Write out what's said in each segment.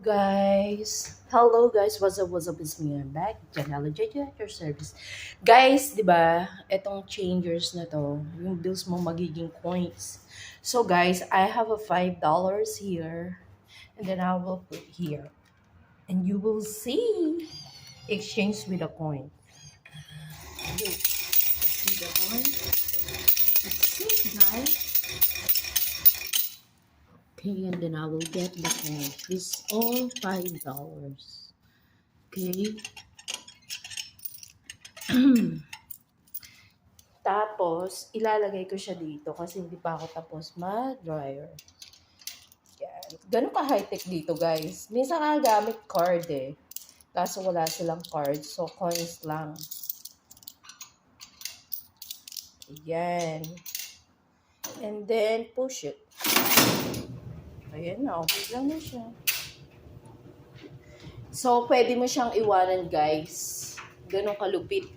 Hello guys, what's up, it's me, I'm back, Janela JJ at your service. Guys, di ba, etong changers na to, yung bills mo magiging coins. So guys, I have a $5 here, and then I will put here. And you will see, exchange with a coin. Look, see the coin? Let's see guys. Okay, and then I will get the coin. This all $5. Okay. Tapos, ilalagay ko siya dito kasi hindi pa ako tapos mag-dryer. Yan. Ganun ka high-tech dito, guys. Minsan nga gamit card eh. Kaso wala silang card. So, coins lang. Yan. And then, push it. Ayan na. Okay lang na siya. So, pwede mo siyang iwanan, guys. Ganun kalupit.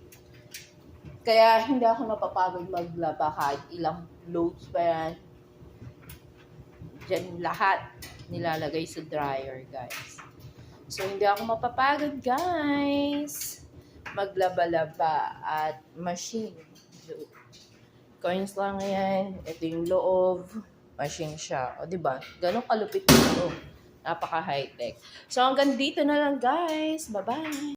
Kaya, hindi ako napapagod maglaba kahit ilang loads pa yan. Diyan lahat nilalagay sa dryer, guys. So, hindi ako mapapagod, guys. Maglaba-laba at machine. Coins lang yan. Ito yung loob. Machine siya. O, diba? Ganun kalupit ito. Napaka high-tech. So, hanggang dito na lang, guys. Bye-bye.